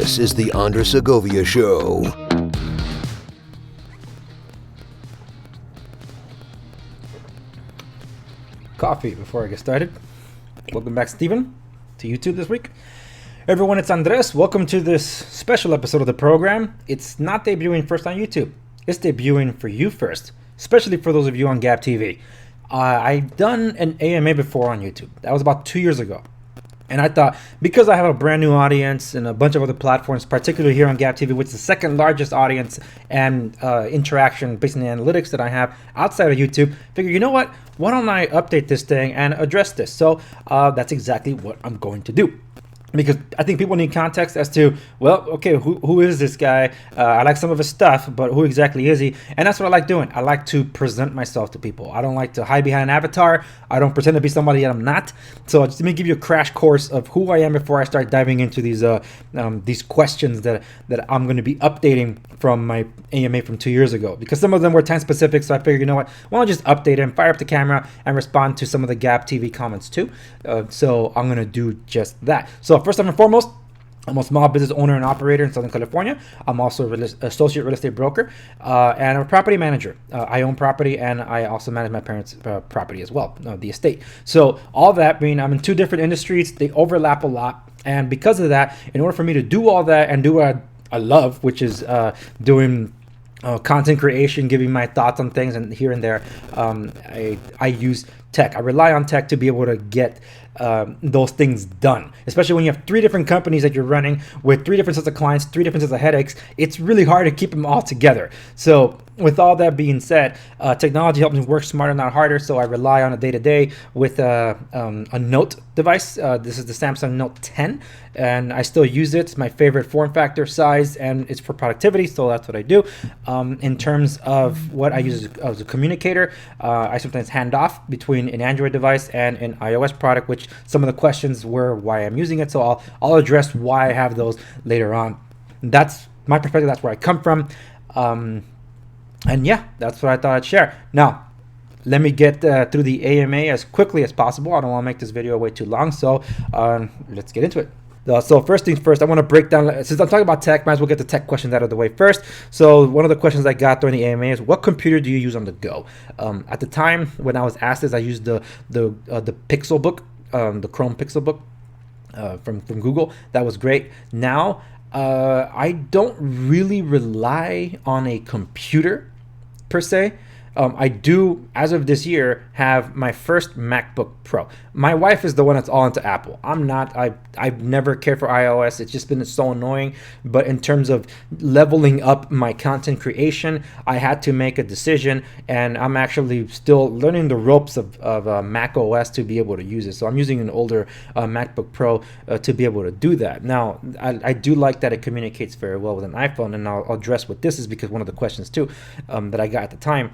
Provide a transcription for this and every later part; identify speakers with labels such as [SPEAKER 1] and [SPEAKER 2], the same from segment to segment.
[SPEAKER 1] This is the Segovia Show.
[SPEAKER 2] Coffee before I get started. Welcome back, Steven, to YouTube this week. Everyone, it's Andres. Welcome to this special episode of the program. It's not debuting first on YouTube. It's debuting for you first, especially for those of you on Gap TV. I've done an AMA before on YouTube. That was about 2 years ago. And I thought, because I have a brand new audience and a bunch of other platforms, particularly here on Gap TV, which is the second largest audience and interaction based on the analytics that I have outside of YouTube, figure, you know what? Why don't I update this thing and address this? So that's exactly what I'm going to do. Because I think people need context as to, well, okay, who is this guy? I like some of his stuff, but who exactly is he? And that's what I like doing. I like to present myself to people. I don't like to hide behind an avatar. I don't pretend to be somebody that I'm not. So just let me give you a crash course of who I am before I start diving into these questions that I'm going to be updating from my AMA from 2 years ago. Because some of them were time specific, so I figured, you know what? Why don't I just update them, fire up the camera, and respond to some of the Gap TV comments too. So I'm going to do just that. So first and foremost, I'm a small business owner and operator in Southern California. I'm also an associate real estate broker and I'm a property manager. I own property and I also manage my parents' property as well, the estate. So all that means I'm in two different industries. They overlap a lot. And because of that, in order for me to do all that and do what I love, which is doing content creation, giving my thoughts on things and here and there, I use tech. I rely on tech to be able to get those things done, especially when you have three different companies that you're running with three different sets of clients, three different sets of headaches. It's really hard to keep them all together. So with all that being said, technology helps me work smarter, not harder. So I rely on a day-to-day with a Note device. This is the Samsung Note 10, and I still use it. It's my favorite form factor size, and it's for productivity. So that's what I do. In terms of what I use as a communicator, I sometimes hand off between an Android device and an iOS product, which some of the questions were why I'm using it. So I'll address why I have those later on. That's my perspective. That's where I come from. And yeah, that's what I thought I'd share. Now, let me get through the AMA as quickly as possible. I don't want to make this video way too long, so let's get into it. So first things first, I want to break down, since I'm talking about tech, might as well get the tech questions out of the way first. So one of the questions I got during the AMA is, what computer do you use on the go? At the time when I was asked this, I used the Pixel book, the Chrome Pixel book from Google. That was great. Now, I don't really rely on a computer per se. I do, as of this year, have my first MacBook Pro. My wife is the one that's all into Apple. I'm not. I've never cared for iOS. It's just been so annoying. But in terms of leveling up my content creation, I had to make a decision, and I'm actually still learning the ropes of Mac OS to be able to use it. So I'm using an older MacBook Pro to be able to do that. Now, I do like that it communicates very well with an iPhone, and I'll address what this is because one of the questions too that I got at the time.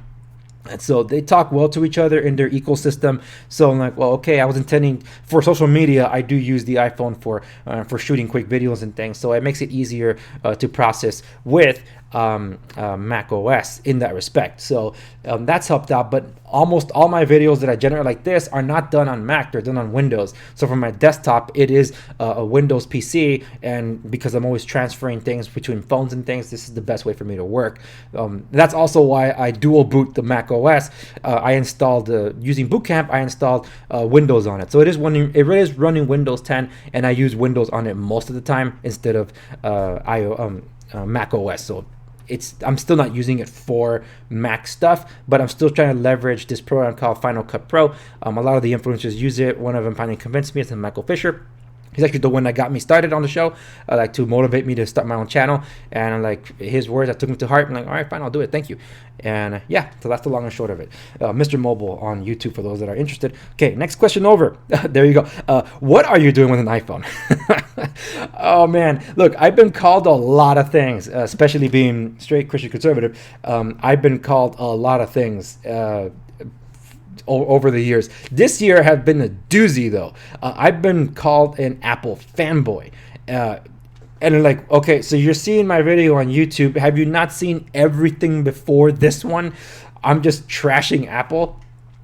[SPEAKER 2] And so they talk well to each other in their ecosystem. So I'm like, well, okay, I was intending for social media. I do use the iPhone for shooting quick videos and things. So it makes it easier to process with Mac OS in that respect. So that's helped out. But almost all my videos that I generate like this are not done on Mac. They're done on Windows. So for my desktop, it is a Windows PC. And because I'm always transferring things between phones and things, this is the best way for me to work. That's also why I dual boot the Mac OS. I installed, using Boot Camp, I installed Windows on it. So it is running Windows 10, and I use Windows on it most of the time instead of Mac OS. So I'm still not using it for Mac stuff, but I'm still trying to leverage this program called Final Cut Pro. A lot of the influencers use it. One of them finally convinced me. It's Michael Fisher. He's actually the one that got me started on the show, like to motivate me to start my own channel. And like his words, I took them to heart. I'm like, all right, fine, I'll do it. Thank you. And yeah, so that's the long and short of it. Mr. Mobile on YouTube for those that are interested. Okay, next question over. There you go. What are you doing with an iPhone? Oh man, look, I've been called a lot of things, especially being straight Christian conservative. I've been called a lot of things over the years. This year have been a doozy though. I've been called an Apple fanboy. And like, okay, so you're seeing my video on YouTube. Have you not seen everything before this one? I'm just trashing Apple.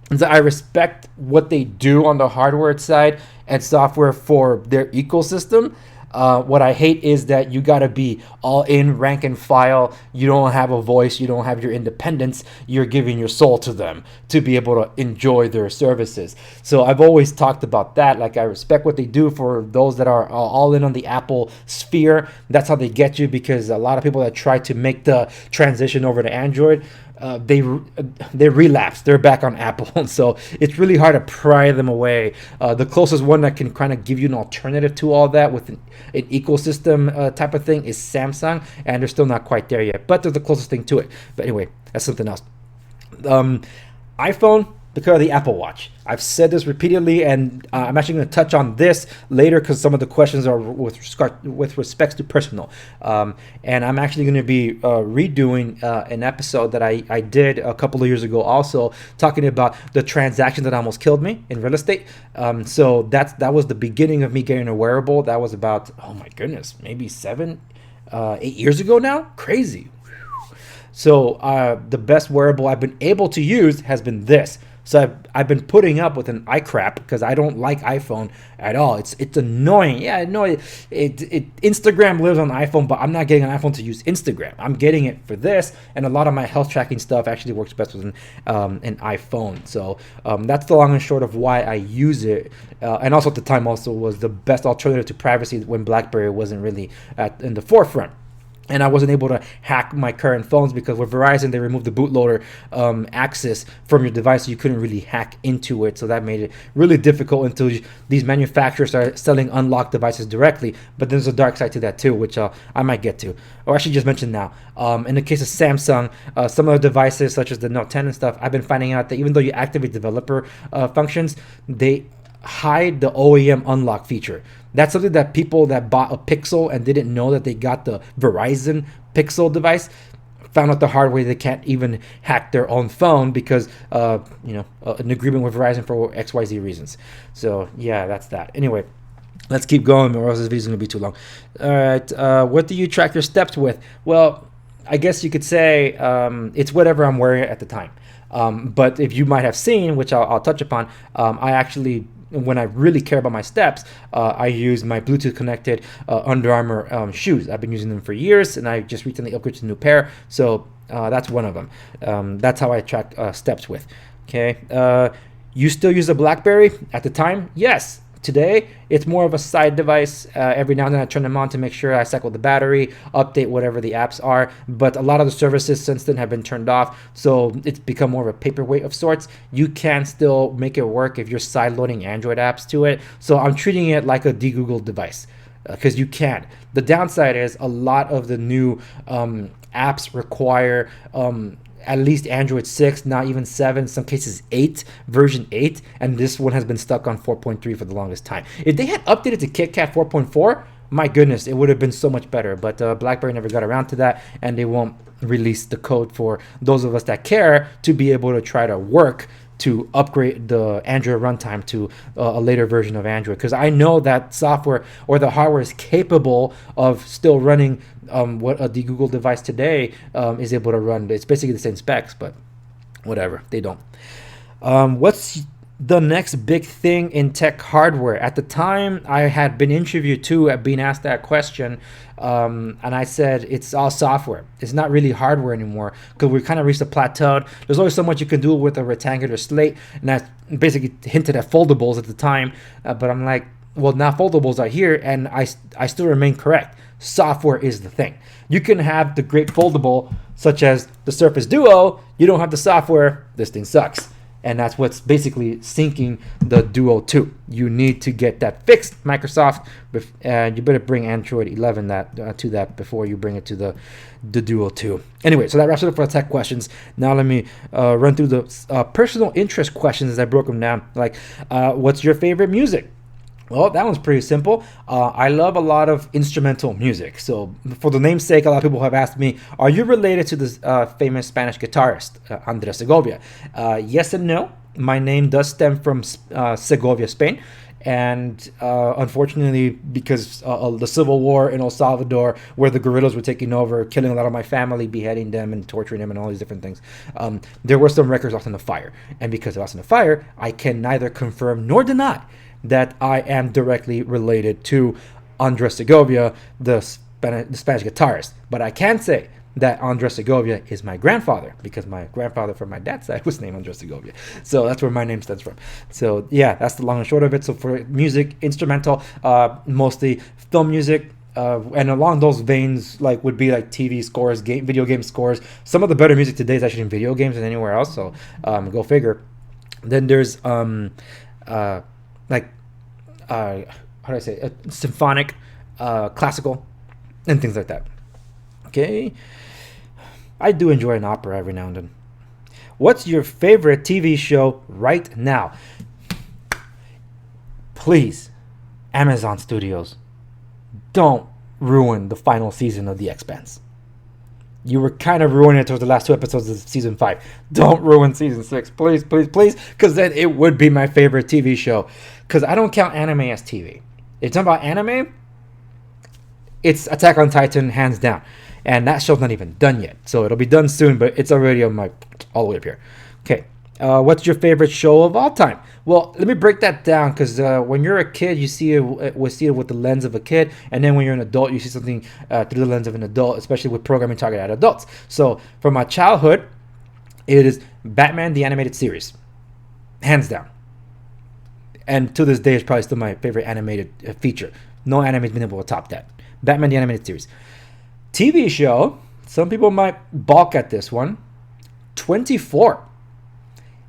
[SPEAKER 2] And so I respect what they do on the hardware side and software for their ecosystem. What I hate is that you got to be all in, rank and file. You don't have a voice. You don't have your independence. You're giving your soul to them to be able to enjoy their services. So I've always talked about that. Like, I respect what they do for those that are all in on the Apple sphere. That's how they get you, because a lot of people that try to make the transition over to Android, they relapse. They're back on Apple, so it's really hard to pry them away. The closest one that can kind of give you an alternative to all that with an ecosystem type of thing is Samsung, and they're still not quite there yet, but they're the closest thing to it. But anyway, that's something else. iPhone, because of the Apple Watch. I've said this repeatedly, and I'm actually going to touch on this later because some of the questions are with respects to personal. And I'm actually going to be redoing an episode that I did a couple of years ago, also talking about the transaction that almost killed me in real estate. So that was the beginning of me getting a wearable. That was about, oh my goodness, maybe 8 years ago now. Crazy. So the best wearable I've been able to use has been this. So I've been putting up with an eye crap because I don't like iPhone at all. It's annoying. Yeah, I know it Instagram lives on iPhone, but I'm not getting an iPhone to use Instagram. I'm getting it for this, and a lot of my health tracking stuff actually works best with an iPhone. So that's the long and short of why I use it. And also at the time also was the best alternative to privacy when BlackBerry wasn't really in the forefront. And I wasn't able to hack my current phones because with Verizon, they removed the bootloader access from your device, so you couldn't really hack into it. So that made it really difficult until these manufacturers started selling unlocked devices directly. But there's a dark side to that too, which I might get to, or actually just mention now. In the case of Samsung, some of the devices such as the Note 10 and stuff, I've been finding out that even though you activate developer functions, they hide the OEM unlock feature. That's something that people that bought a Pixel and didn't know that they got the Verizon Pixel device found out the hard way. They can't even hack their own phone because an agreement with Verizon for XYZ reasons. So yeah, that's that. Anyway, let's keep going, or else this video is going to be too long. All right, what do you track your steps with? Well, I guess you could say it's whatever I'm wearing at the time. But if you might have seen, which I'll touch upon, I actually, when I really care about my steps, I use my Bluetooth connected Under Armour shoes. I've been using them for years, and I just recently upgraded to a new pair. So that's one of them. That's how I track steps with. Okay. You still use a BlackBerry at the time? Yes. Today, it's more of a side device. Every now and then I turn them on to make sure I cycle the battery, update whatever the apps are. But a lot of the services since then have been turned off, so it's become more of a paperweight of sorts. You can still make it work if you're side-loading Android apps to it. So I'm treating it like a de-Googled device because you can. The downside is a lot of the new apps require at least Android 6, not even 7, in some cases 8, version 8, and this one has been stuck on 4.3 for the longest time. If they had updated to KitKat 4.4, my goodness, it would have been so much better, but BlackBerry never got around to that, and they won't release the code for those of us that care to be able to try to work to upgrade the Android runtime to a later version of Android, because I know that software or the hardware is capable of still running what a de-Google device today is able to run. It's basically the same specs, but whatever, they don't. What's the next big thing in tech hardware? At the time, I had been interviewed too at being asked that question, and I said it's all software. It's not really hardware anymore because we kind of reached a plateau. There's only so much you can do with a rectangular slate, and I basically hinted at foldables at the time, but I'm like, well, now foldables are here, and I still remain correct. Software is the thing. You can have the great foldable such as the Surface Duo. You don't have the software, this thing sucks. And that's what's basically sinking the Duo 2. You need to get that fixed, Microsoft, and you better bring Android 11 to that before you bring it to the Duo 2. Anyway, so that wraps it up for the tech questions. Now let me run through the personal interest questions as I broke them down. Like, what's your favorite music? Well, that one's pretty simple. I love a lot of instrumental music. So for the namesake, a lot of people have asked me, are you related to this famous Spanish guitarist, Andres Segovia? Yes and no. My name does stem from Segovia, Spain. And unfortunately, because of the civil war in El Salvador, where the guerrillas were taking over, killing a lot of my family, beheading them and torturing them and all these different things, there were some records lost in the fire. And because it was in the fire, I can neither confirm nor deny that I am directly related to Andres Segovia, the Spanish guitarist. But I can say that Andres Segovia is my grandfather, because my grandfather from my dad's side was named Andres Segovia. So that's where my name stems from. So yeah, that's the long and short of it. So for music, instrumental, mostly film music, and along those veins, like would be like TV scores, video game scores. Some of the better music today is actually in video games than anywhere else. So go figure. Then there's how do I say, symphonic, classical, and things like that. Okay, I do enjoy an opera every now and then. What's your favorite TV show right now? Please, Amazon Studios, don't ruin the final season of The Expanse. You were kind of ruining it towards the last 2 episodes of season 5. Don't ruin season 6, please, please, please, because then it would be my favorite TV show. Because I don't count anime as TV. If it's about anime, it's Attack on Titan, hands down. And that show's not even done yet. So it'll be done soon, but it's already on my all the way up here. Okay. What's your favorite show of all time? Well, let me break that down, because when you're a kid, you see it with the lens of a kid, and then when you're an adult, you see something through the lens of an adult, especially with programming targeted at adults. So from my childhood, it is Batman the Animated Series, hands down. And to this day, it's probably still my favorite animated feature. No anime has been able to top that. Batman the Animated Series. TV show, some people might balk at this one, 24.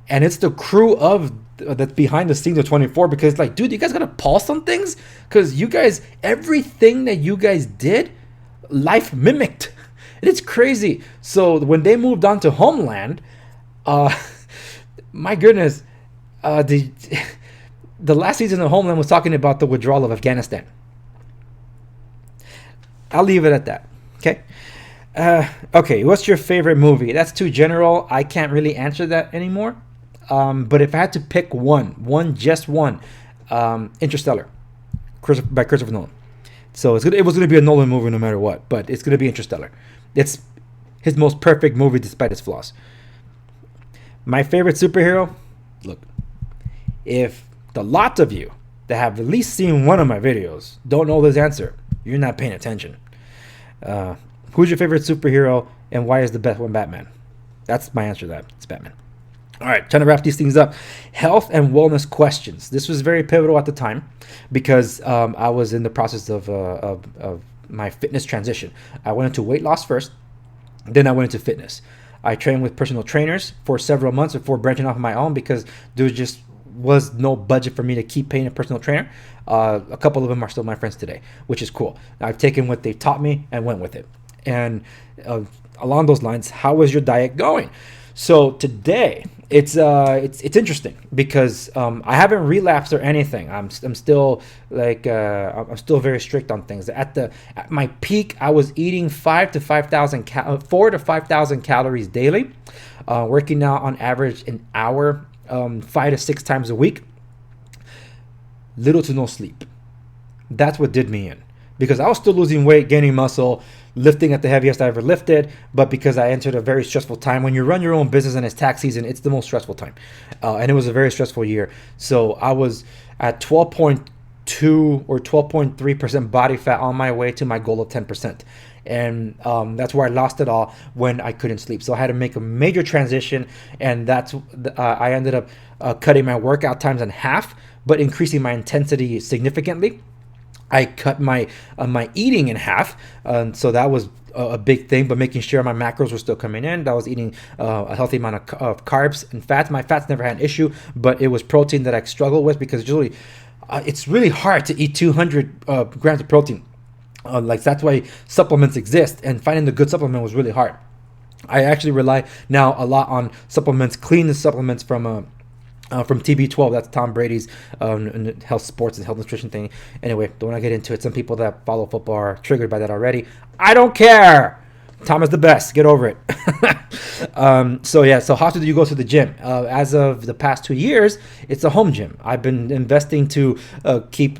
[SPEAKER 2] And it's the crew of that's behind the scenes of 24, because it's like, dude, you guys gotta pause some things, because you guys, everything that you guys did, life mimicked. And it's crazy. So when they moved on to Homeland, my goodness, the last season of Homeland was talking about the withdrawal of Afghanistan. I'll leave it at that. Okay. Okay, what's your favorite movie? That's too general. I can't really answer that anymore. But if I had to pick just one, Interstellar, by Christopher Nolan. So it was going to be a Nolan movie no matter what, but it's going to be Interstellar. It's his most perfect movie despite its flaws. My favorite superhero? Look, if the lot of you that have at least seen one of my videos don't know this answer, you're not paying attention. Who's your favorite superhero, and why is the best one Batman? That's my answer to that. It's Batman. All right, trying to wrap these things up. Health and wellness questions. This was very pivotal at the time, because I was in the process of my fitness transition. I went into weight loss first, then I went into fitness. I trained with personal trainers for several months before branching off on my own, because there just was no budget for me to keep paying a personal trainer. A couple of them are still my friends today, which is cool. I've taken what they taught me and went with it. And along those lines, how is your diet going? So today, it's interesting, because I haven't relapsed or anything. I'm still I'm still very strict on things. At my peak, I was eating 4 to 5,000 calories daily, working out on average an hour, 5 to 6 times a week. Little to no sleep. That's what did me in, because I was still losing weight, gaining muscle, lifting at the heaviest I ever lifted, but because I entered a very stressful time. When you run your own business and it's tax season, it's the most stressful time. And it was a very stressful year. So I was at 12.2 or 12.3% body fat on my way to my goal of 10%. And that's where I lost it all, when I couldn't sleep. So I had to make a major transition, and I ended up cutting my workout times in half, but increasing my intensity significantly. I cut my eating in half, so that was a big thing, but making sure my macros were still coming in. I was eating a healthy amount of carbs and fats. My fats never had an issue, but it was protein that I struggled with, because usually it's really hard to eat 200 grams of protein. That's why supplements exist, and finding the good supplement was really hard. I actually rely now a lot on supplements, clean supplements from TB12. That's Tom Brady's health sports and health nutrition thing. Anyway, don't want to get into it. Some people that follow football are triggered by that already. I don't care. Tom is the best. Get over it. So how often do you go to the gym? As of the past 2 years, it's a home gym. I've been investing to keep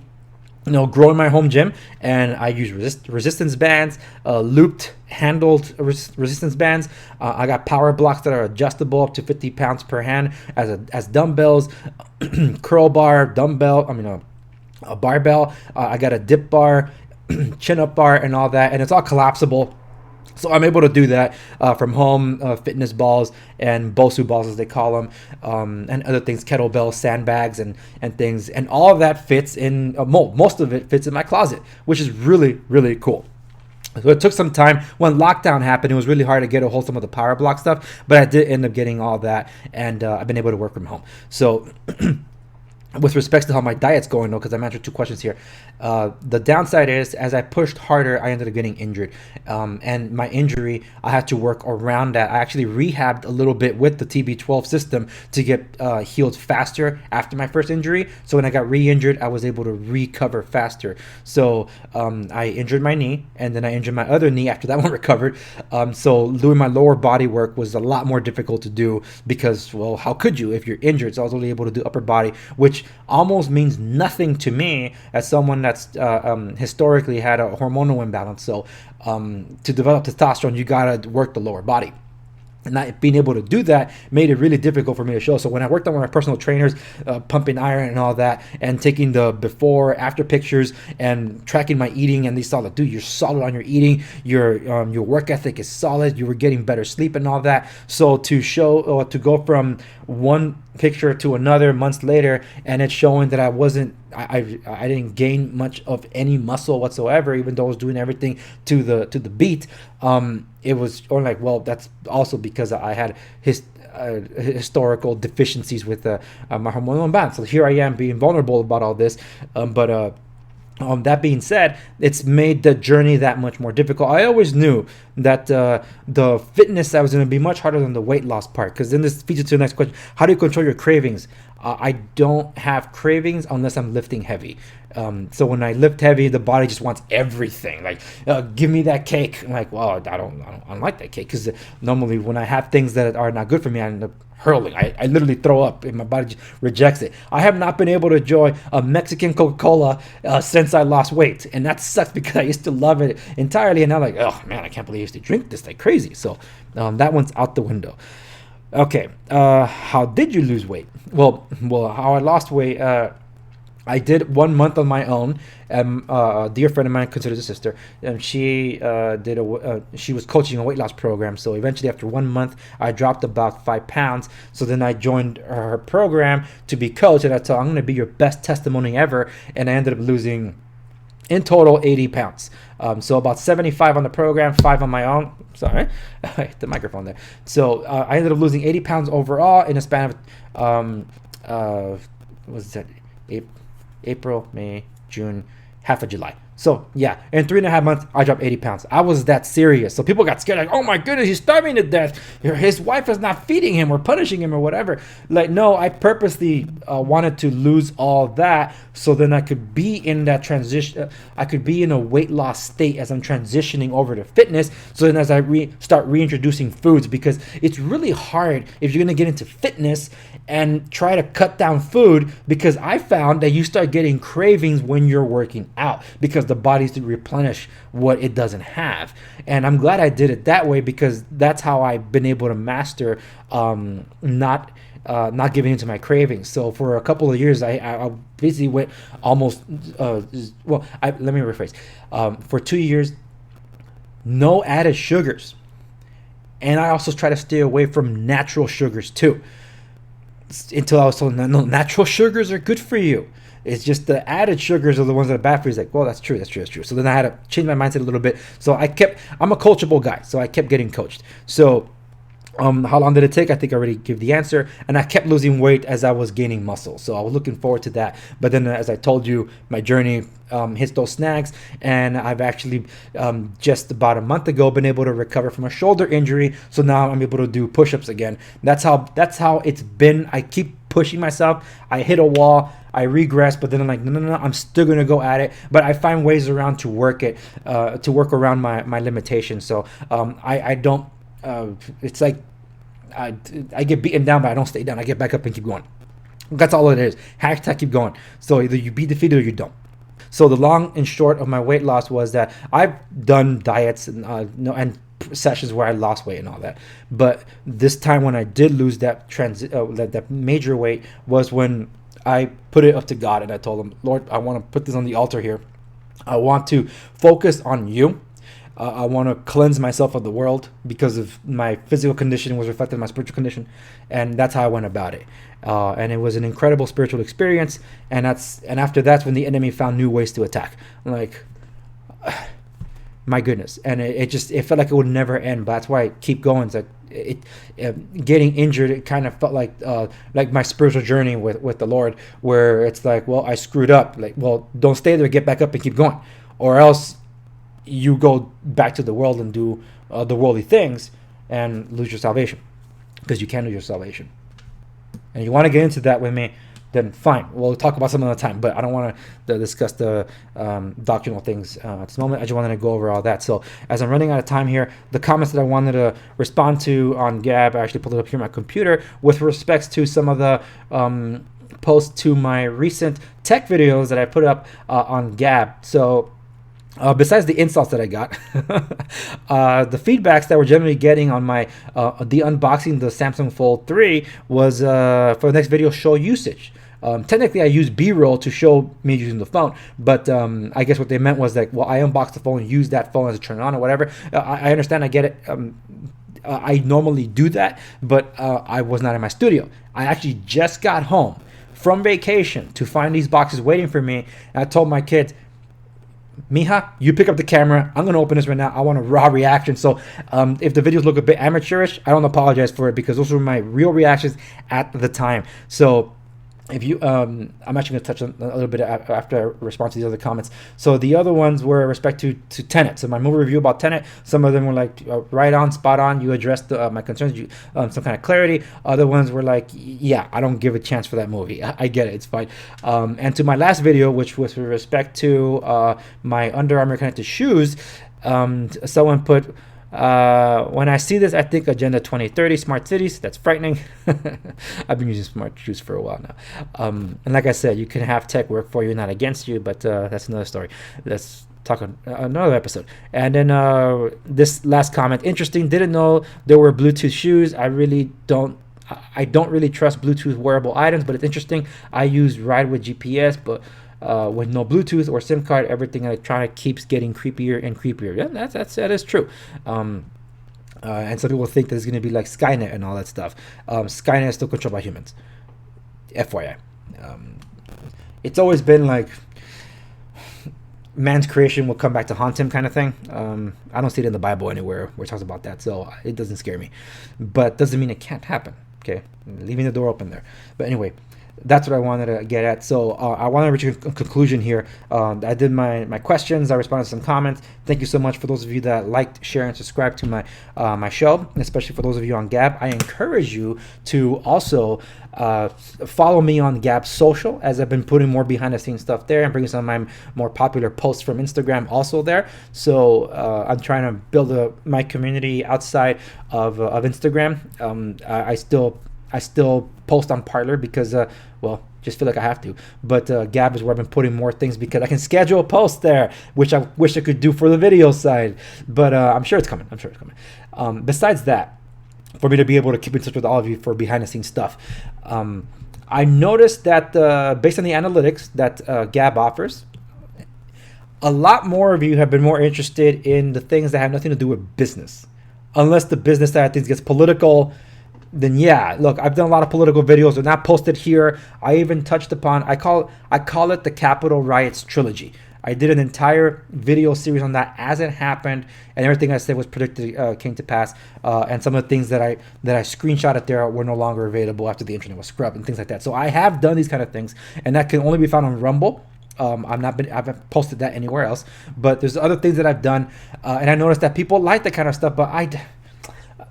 [SPEAKER 2] growing my home gym, and I use resistance bands, looped handled resistance bands. I got power blocks that are adjustable up to 50 pounds per hand as dumbbells, curl bar, dumbbell. a barbell. I got a dip bar, chin up bar, and all that, and it's all collapsible. So I'm able to do that from home, fitness balls and Bosu balls as they call them, and other things, kettlebells, sandbags, and things. And all of that fits in, most of it fits in my closet, which is really, really cool. So it took some time. When lockdown happened, it was really hard to get a hold of some of the power block stuff, but I did end up getting all that, and I've been able to work from home. So with respects to how my diet's going, though, because I'm answering two questions here, the downside is as I pushed harder, I ended up getting injured. And my injury, I had to work around that. I actually rehabbed a little bit with the TB12 system to get healed faster after my first injury. So when I got re-injured, I was able to recover faster. So I injured my knee, and then I injured my other knee after that one recovered. So doing my lower body work was a lot more difficult to do because, well, how could you if you're injured? So I was only able to do upper body, which almost means nothing to me as someone that's historically had a hormonal imbalance. So to develop testosterone, you gotta work the lower body. And not being able to do that made it really difficult for me to show. So when I worked on my personal trainers, pumping iron and all that, and taking the before, after pictures and tracking my eating, and they saw like, dude, you're solid on your eating, your work ethic is solid, you were getting better sleep and all that. So to show, to go from one picture to another months later, and it's showing that I didn't gain much of any muscle whatsoever, even though I was doing everything to the beat. It was only like, well, that's also because I had historical deficiencies with my hormonal imbalance. So here I am being vulnerable about all this, but that being said, it's made the journey that much more difficult. I always knew that the fitness that was going to be much harder than the weight loss part, because then this feeds into the next question: how do you control your cravings? I don't have cravings unless I'm lifting heavy. So when I lift heavy, the body just wants everything. Like, give me that cake. I'm like, well, I don't like that cake, because normally when I have things that are not good for me, I end up hurling. I literally throw up and my body just rejects it. I have not been able to enjoy a Mexican Coca-Cola since I lost weight, and that sucks because I used to love it entirely, and now like, oh man, I can't believe I used to drink this like crazy. So that one's out the window. Okay, how did you lose weight? Well, how I lost weight, I did 1 month on my own. A dear friend of mine, considers a sister, and she she was coaching a weight loss program. So eventually, after 1 month, I dropped about 5 pounds. So then I joined her program to be coached, and I told her, I'm going to be your best testimony ever. And I ended up losing, in total, 80 pounds. So about 75 on the program, 5 on my own. Sorry, I hit the microphone there. So I ended up losing 80 pounds overall in a span of, what was that? April, May, June, half of July. So yeah, in 3.5 months, I dropped 80 pounds. I was that serious. So people got scared, like, oh my goodness, he's starving to death. His wife is not feeding him or punishing him or whatever. Like, no, I purposely wanted to lose all that so then I could be in that transition. I could be in a weight loss state as I'm transitioning over to fitness. So then as I start reintroducing foods, because it's really hard if you're going to get into fitness and try to cut down food, because I found that you start getting cravings when you're working out because the body's to replenish what it doesn't have. And I'm glad I did it that way, because that's how I've been able to master not giving into my cravings. So for a couple of years, I basically went almost let me rephrase. For 2 years, no added sugars, and I also try to stay away from natural sugars too, until I was told, no, natural sugars are good for you. It's just the added sugars are the ones that are bad for you. It's like, well, that's true. So then I had to change my mindset a little bit. So I'm a coachable guy. So I kept getting coached. So how long did it take? I think I already gave the answer. And I kept losing weight as I was gaining muscle. So I was looking forward to that. But then, as I told you, my journey hits those snags. And I've actually just about a month ago been able to recover from a shoulder injury. So now I'm able to do push-ups again. That's how it's been. I keep pushing myself. I hit a wall. I regress, but then I'm like, no, I'm still gonna go at it. But I find ways around to work around my limitations. So I don't. It's like I get beaten down, but I don't stay down. I get back up and keep going. That's all it is. Hashtag keep going. So either you be defeated or you don't. So the long and short of my weight loss was that I've done diets and sessions where I lost weight and all that. But this time when I did lose that major weight was when I put it up to God, and I told him, Lord, I want to put this on the altar here. I want to focus on you. I want to cleanse myself of the world because of my physical condition was reflected in my spiritual condition, and that's how I went about it. And it was an incredible spiritual experience. And after that's when the enemy found new ways to attack. Like, my goodness, and it felt like it would never end. But that's why I keep going. It's like getting injured. It kind of felt like my spiritual journey with the Lord, where it's like, well, I screwed up. Like, well, don't stay there. Get back up and keep going, or else you go back to the world and do the worldly things and lose your salvation, because you can lose your salvation. And you want to get into that with me, then fine. We'll talk about some other time, but I don't want to discuss the doctrinal things at this moment. I just wanted to go over all that. So as I'm running out of time here, the comments that I wanted to respond to on Gab, I actually pulled it up here on my computer with respects to some of the posts to my recent tech videos that I put up on Gab. So besides the insults that I got, the feedbacks that we're generally getting on my the unboxing the Samsung Fold 3 was for the next video, show usage. Technically, I use B-roll to show me using the phone, but I guess what they meant was that, well, I unboxed the phone, use that phone as a turn on or whatever. I understand, I get it. I normally do that, but I was not in my studio. I actually just got home from vacation to find these boxes waiting for me, and I told my kids, Mija, you pick up the camera. I'm going to open this right now. I want a raw reaction. So if the videos look a bit amateurish, I don't apologize for it, because those were my real reactions at the time. So if you, I'm actually going to touch on a little bit after I respond to these other comments. So the other ones were in respect to Tenet. So my movie review about Tenet, some of them were like right on, spot on. You addressed my concerns, some kind of clarity. Other ones were like, yeah, I don't give a chance for that movie. I get it, it's fine. And to my last video, which was with respect to my Under Armour connected shoes, someone put, when I see this, I think Agenda 2030, smart cities. That's frightening. I've been using smart shoes for a while now. And like I said, you can have tech work for you, not against you, but that's another story. Let's talk on another episode. And then this last comment, interesting. Didn't know there were Bluetooth shoes. I don't really trust Bluetooth wearable items, but it's interesting. I use Ride with GPS, but with no Bluetooth or SIM card, everything electronic keeps getting creepier and creepier. Yeah, that is true. And some people think that it's going to be like Skynet and all that stuff. Skynet is still controlled by humans. FYI. It's always been like man's creation will come back to haunt him kind of thing. I don't see it in the Bible anywhere where it talks about that, so it doesn't scare me. But doesn't mean it can't happen. Okay, leaving the door open there. But anyway, that's what I wanted to get at. So I want to reach a conclusion here. I did my questions. I responded to some comments. Thank you so much for those of you that liked, share, and subscribe to my show, especially for those of you on Gab. I encourage you to also follow me on Gab Social, as I've been putting more behind-the-scenes stuff there and bringing some of my more popular posts from Instagram also there. So I'm trying to build my community outside of Instagram. I still post on Parler because, just feel like I have to. But Gab is where I've been putting more things because I can schedule a post there, which I wish I could do for the video side. But I'm sure it's coming. Besides that, for me to be able to keep in touch with all of you for behind-the-scenes stuff, I noticed that based on the analytics that Gab offers, a lot more of you have been more interested in the things that have nothing to do with business. Unless the business side of things gets political, then yeah, look, I've done a lot of political videos. They're not posted here. I even touched upon, I call it the Capitol Riots Trilogy. I did an entire video series on that as it happened, and everything I said was predicted came to pass. And some of the things that I screenshotted there were no longer available after the internet was scrubbed and things like that. So I have done these kind of things, and that can only be found on Rumble. I haven't posted that anywhere else, but there's other things that I've done, and I noticed that people like that kind of stuff, but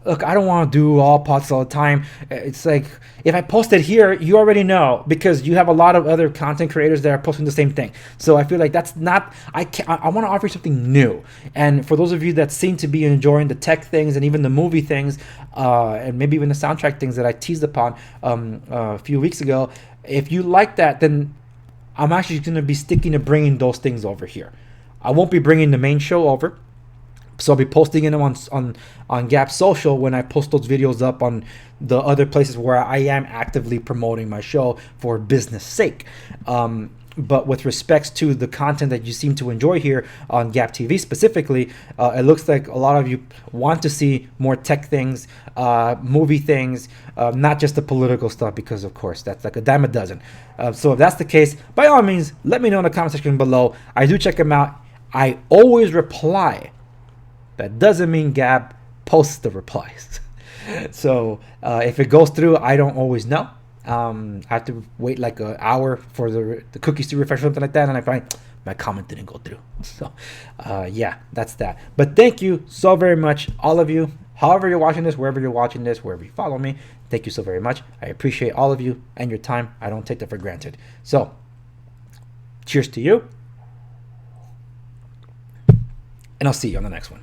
[SPEAKER 2] Look, I don't want to do all podcasts all the time. It's like, if I post it here, you already know, because you have a lot of other content creators that are posting the same thing. So I feel like that's not, I want to offer you something new. And for those of you that seem to be enjoying the tech things and even the movie things, and maybe even the soundtrack things that I teased upon a few weeks ago, if you like that, then I'm actually going to be sticking to bringing those things over here. I won't be bringing the main show over. So I'll be posting them on Gap Social when I post those videos up on the other places where I am actively promoting my show for business sake. But with respects to the content that you seem to enjoy here on Gap TV specifically, it looks like a lot of you want to see more tech things, movie things, not just the political stuff, because of course that's like a dime a dozen. So if that's the case, by all means, let me know in the comment section below. I do check them out. I always reply. That doesn't mean Gab posts the replies. So if it goes through, I don't always know. I have to wait like an hour for the cookies to refresh or something like that, and I find my comment didn't go through. So yeah, that's that. But thank you so very much, all of you. However you're watching this, wherever you're watching this, wherever you follow me, thank you so very much. I appreciate all of you and your time. I don't take that for granted. So cheers to you, and I'll see you on the next one.